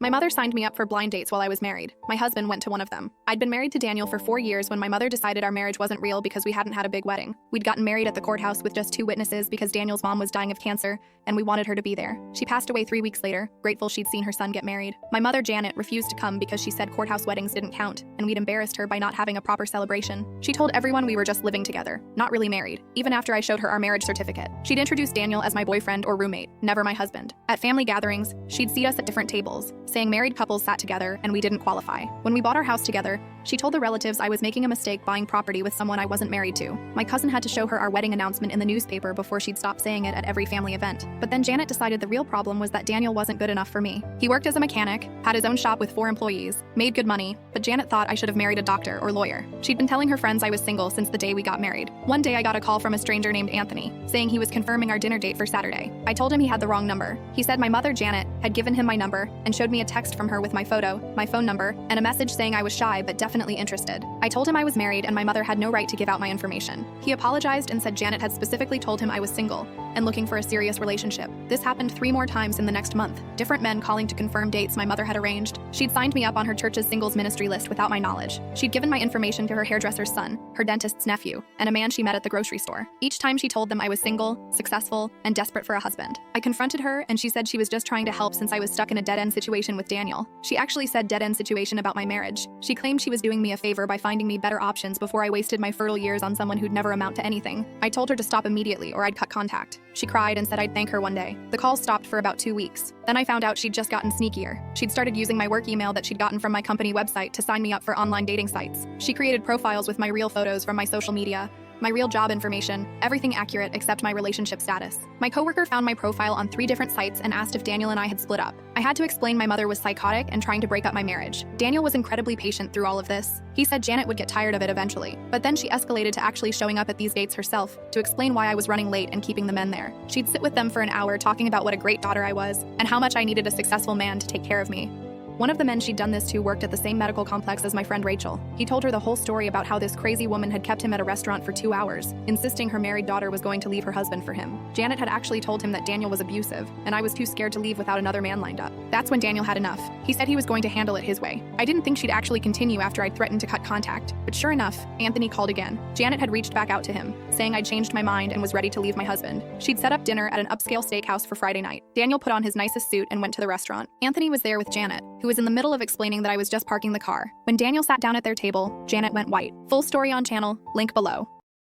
My mother signed me up for blind dates while I was married. My husband went to one of them. I'd been married to Daniel for 4 years when my mother decided our marriage wasn't real because we hadn't had a big wedding. We'd gotten married at the courthouse with just 2 witnesses because Daniel's mom was dying of cancer, and we wanted her to be there. She passed away 3 weeks later, grateful she'd seen her son get married. My mother, Janet, refused to come because she said courthouse weddings didn't count, and we'd embarrassed her by not having a proper celebration. She told everyone we were just living together, not really married, even after I showed her our marriage certificate. She'd introduced Daniel as my boyfriend or roommate, never my husband. At family gatherings, she'd seat us at different tables, saying married couples sat together and we didn't qualify. When we bought our house together, she told the relatives I was making a mistake buying property with someone I wasn't married to. My cousin had to show her our wedding announcement in the newspaper before she'd stop saying it at every family event. But then Janet decided the real problem was that Daniel wasn't good enough for me. He worked as a mechanic, had his own shop with 4 employees, made good money, but Janet thought I should have married a doctor or lawyer. She'd been telling her friends I was single since the day we got married. One day I got a call from a stranger named Anthony, saying he was confirming our dinner date for Saturday. I told him he had the wrong number. He said my mother, Janet, had given him my number and showed me a text from her with my photo, my phone number, and a message saying I was shy but definitely interested. I told him I was married and my mother had no right to give out my information. He apologized and said Janet had specifically told him I was single and looking for a serious relationship. This happened 3 more times in the next month, different men calling to confirm dates my mother had arranged. She'd signed me up on her church's singles ministry list without my knowledge. She'd given my information to her hairdresser's son, her dentist's nephew, and a man she met at the grocery store. Each time she told them I was single, successful, and desperate for a husband. I confronted her and she said she was just trying to help since I was stuck in a dead-end situation with Daniel. She actually said dead-end situation about my marriage. She claimed she was doing me a favor by finding me better options before I wasted my fertile years on someone who'd never amount to anything. I told her to stop immediately or I'd cut contact. She cried and said I'd thank her one day. The calls stopped for about 2 weeks. Then I found out she'd just gotten sneakier. She'd started using my work email that she'd gotten from my company website to sign me up for online dating sites. She created profiles with my real photos from my social media, my real job information, everything accurate except my relationship status. My coworker found my profile on 3 different sites and asked if Daniel and I had split up. I had to explain my mother was psychotic and trying to break up my marriage. Daniel was incredibly patient through all of this. He said Janet would get tired of it eventually, but then she escalated to actually showing up at these dates herself to explain why I was running late and keeping the men there. She'd sit with them for an hour talking about what a great daughter I was and how much I needed a successful man to take care of me. One of the men she'd done this to worked at the same medical complex as my friend Rachel. He told her the whole story about how this crazy woman had kept him at a restaurant for 2 hours, insisting her married daughter was going to leave her husband for him. Janet had actually told him that Daniel was abusive, and I was too scared to leave without another man lined up. That's when Daniel had enough. He said he was going to handle it his way. I didn't think she'd actually continue after I'd threatened to cut contact, but sure enough, Anthony called again. Janet had reached back out to him, saying I'd changed my mind and was ready to leave my husband. She'd set up dinner at an upscale steakhouse for Friday night. Daniel put on his nicest suit and went to the restaurant. Anthony was there with Janet, who was in the middle of explaining that I was just parking the car. When Daniel sat down at their table, Janet went white. Full story on channel, link below.